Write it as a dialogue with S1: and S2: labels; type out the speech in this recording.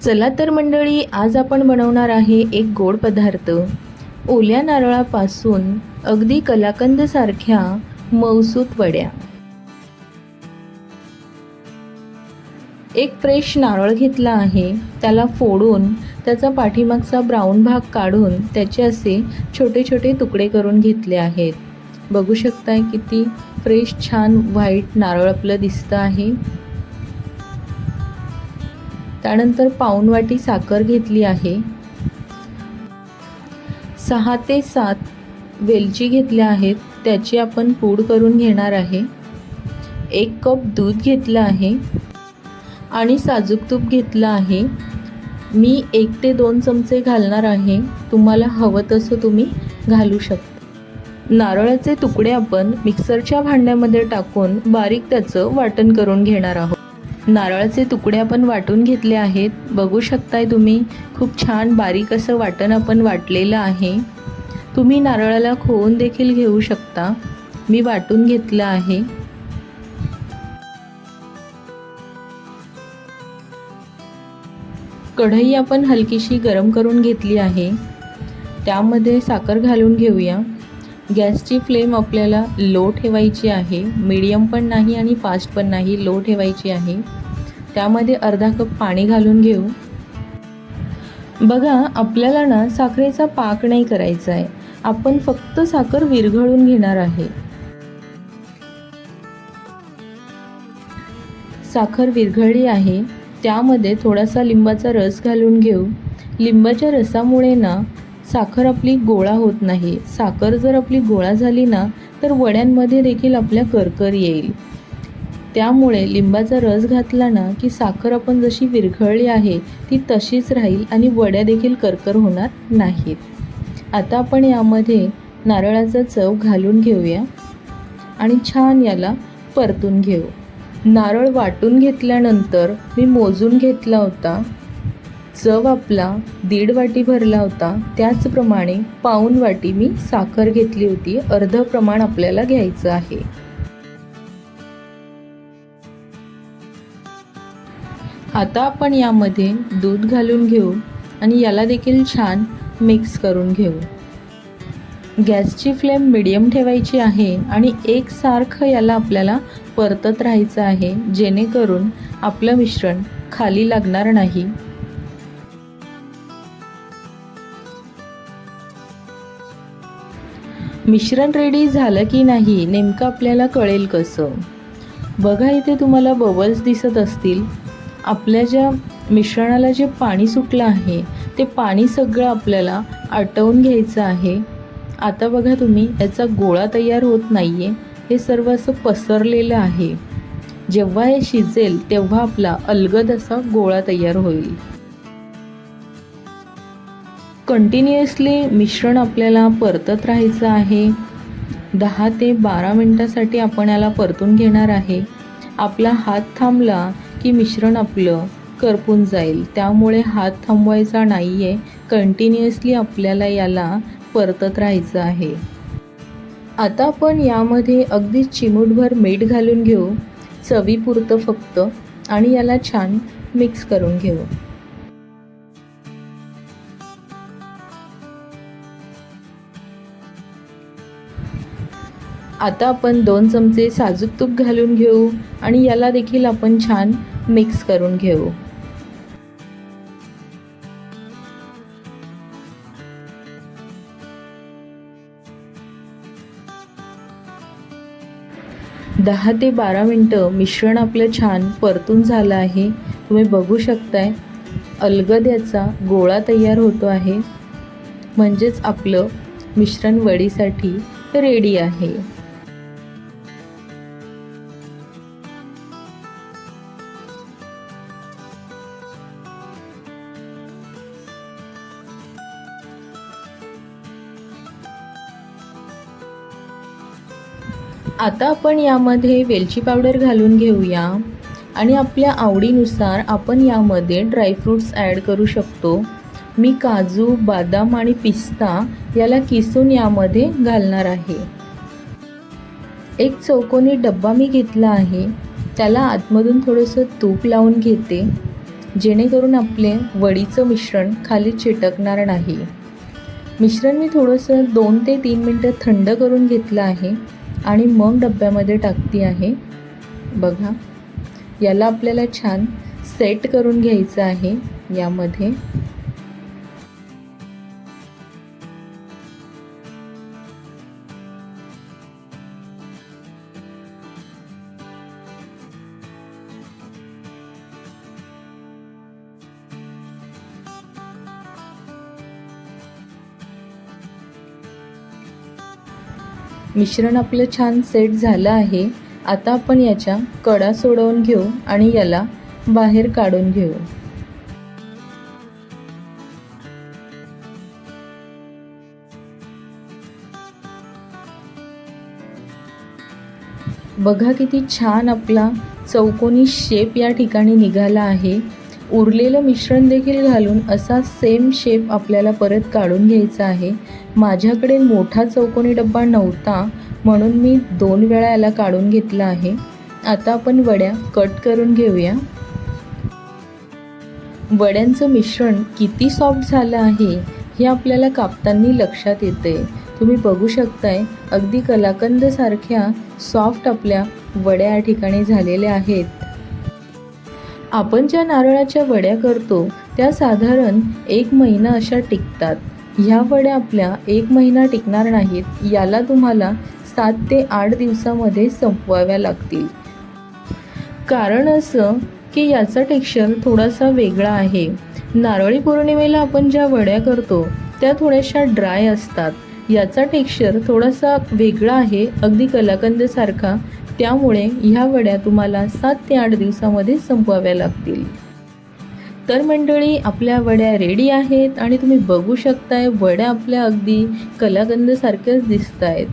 S1: चला तर मंडळी, आज आपण बनवणार आहे एक गोड पदार्थ। ओल्या नारळापासून अगदी कलाकंदसारख्या मऊसूत वड्या। एक फ्रेश नारळ घेतला आहे, त्याला फोडून त्याचा पाठीमागचा ब्राऊन भाग काढून त्याचे असे छोटे छोटे तुकडे करून घेतले आहेत। बघू शकताय किती फ्रेश छान व्हाईट नारळ आपलं दिसतं आहे। त्यानंतर पाऊण वाटी साखर घेतली आहे, 6 ते 7 वेलची घेतल्या आहेत, त्याची आपण पूड करून घेणार आहे। 1 कप दूध घेतलं आहे आणि साजूक तूप घेतलं आहे। मी 1 ते 2 चमचे घालणार आहे, तुम्हाला हवं तसं तुम्ही घालू शकता। नारळाचे तुकडे आपण मिक्सरच्या भांड्यामध्ये टाकून बारीक त्याचं वाटण करून घेणार आहोत। नारळाचे तुकडे आपण वाटून घेतले आहेत, बघू शकताय तुम्ही खूप छान बारीक असं वाटण आपण वाटलेलं आहे। तुम्ही नारळाला खोवून देखील घेऊ शकता, मी वाटून घेतलं आहे। कढई आपण हलकीशी गरम करून घेतली आहे, त्यामध्ये साखर घालून घेऊया। गॅसची फ्लेम आपल्याला लो ठेवायची आहे, मीडियम पण नाही आणि फास्ट पण नाही, लो ठेवायची आहे। त्यामध्ये अर्धा कप पाणी घालून घेऊ। बघा, आपल्याला ना साखरेचा पाक नाही करायचा आहे, आपण फक्त साखर विरघळून घेणार आहे। साखर विरघळली आहे, त्यामध्ये थोडासा लिंबाचा रस घालून घेऊ। लिंबाच्या रसामुळे ना साखर आपली गोळा होत नाही। साखर जर आपली गोळा झाली ना तर वड्यांमध्ये देखील आपल्या करकर येईल। त्यामुळे लिंबाचा रस घातला ना की साखर आपण जशी विरघळली आहे ती तशीच राहील आणि वड्या देखील करकर होणार नाहीत। आता आपण यामध्ये नारळाचा चव घालून घेऊया आणि छान याला परतून घेऊ। नारळ वाटून घेतल्यानंतर मी मोजून घेतला होता, चव आपला 1.5 वाटी भरला होता, त्याचप्रमाणे पाऊण वाटी मी साखर घेतली होती, अर्ध प्रमाण आपल्याला घ्यायचं आहे। आता आपण यामध्ये दूध घालून घेऊ आणि याला देखील छान मिक्स करून घेऊ। गॅसची फ्लेम मीडियम ठेवायची आहे आणि एकसारखं याला आपल्याला परतत राहायचं आहे, जेणेकरून आपलं मिश्रण खाली लागणार नाही। मिश्रण रेडी झालं की नाही नेमकं आपल्याला कळेल कसं? बघा, इथे तुम्हाला बबल्स दिसत असतील। आपल्या ज्या मिश्रणाला जे पाणी सुटलं आहे ते पाणी सगळं आपल्याला आटवून घ्यायचं आहे। आता बघा तुम्ही, याचा गोळा तयार होत नाही आहे, हे सर्व असं पसरलेलं आहे। जेव्हा हे शिजेल तेव्हा आपला अलगद असा गोळा तयार होईल। कंटिन्युअसली मिश्रण आपल्याला परतत राहायचं आहे। 10 ते 12 मिनिटासाठी आपण याला परतून घेणार आहे। आपला हात थांबला की मिश्रण आपलं करपून जाईल, त्यामुळे हात थांबवायचा नाही आहे, कंटिन्युअसली आपल्याला याला परतत राहायचं आहे। आता आपण यामध्ये अगदी चिमूटभर मीठ घालून घेऊ, चवीपुरतं फक्त, आणि याला छान मिक्स करून घेऊ। आता आपण 2 चमचे साजूक तूप घालून घेऊ आणि याला देखील आपण छान मिक्स करून घेऊ। दहा ते 12 मिनटं मिश्रण आपलं छान परतून झालं आहे, तुम्ही बघू शकताय अलगद याचा गोळा तयार होतो आहे, म्हणजेच आपलं मिश्रण वडीसाठी रेडी आहे। आता आपण यामध्ये वेलची पावडर घालून घेऊया आणि आपल्या आवडीनुसार आपण यामध्ये ड्रायफ्रूट्स ॲड करू शकतो। मी काजू, बदाम आणि पिस्ता याला किसून यामध्ये घालणार आहे। एक चौकोनी डब्बा मी घेतला आहे, त्याला आतमधून थोडंसं तूप लावून घेते जेणेकरून आपले वडीचं मिश्रण खाली चिटकणार नाही. मिश्रण मी थोडंसं 2 ते 3 मिनटं थंड करून घेतलं आहे आणि मग डब्यामध्ये टाकते आहे. बघा, याला आपल्याला छान सेट करून घ्यायचं आहे. यामध्ये मिश्रण आपलं छान सेट झालं आहे. आता आपण याच्या कडा सोडवून घेऊ आणि याला बाहेर काढून घेऊ. बघा किती छान आपला चौकोनी शेप या ठिकाणी निघाला आहे. उरलेलं मिश्रण देखील घालून असा सेम शेप आपल्याला परत काढून घ्यायचा आहे. माझ्याकडे मोठा चौकोनी डब्बा नव्हता म्हणून मी 2 वेळा याला काढून घेतला आहे. आता आपण वड्या कट करून घेऊया. वड्यांचं मिश्रण किती सॉफ्ट झालं आहे हे आपल्याला कापताना लक्षात येते. तुम्ही बघू शकताय, अगदी कलाकंदसारख्या सॉफ्ट आपल्या वड्या या ठिकाणी झालेल्या आहेत. आपण ज्या नारळाच्या वड्या करतो त्या साधारण 1 महिना अशा टिकतात. ह्या वड्या आपल्या 1 महिना टिकणार नाहीत. याला तुम्हाला 7 ते 8 दिवसामध्ये संपवाव्या लागतील. कारण असं की याचा टेक्स्चर थोडासा वेगळा आहे. नारळी पौर्णिमेला आपण ज्या वड्या करतो त्या थोड्याशा ड्राय असतात. याचा टेक्स्चर थोडासा वेगळा आहे, अगदी कलाकंदसारखा. त्यामुळे ह्या वड्या तुम्हाला 7 ते 8 दिवसामध्ये संपवाव्या लागतील. तर मंडळी, आपल्या वड्या रेडी आहेत आणि तुम्ही बघू शकताय वड्या आपल्या अगदी कलाकंदसारख्याच दिसत आहेत.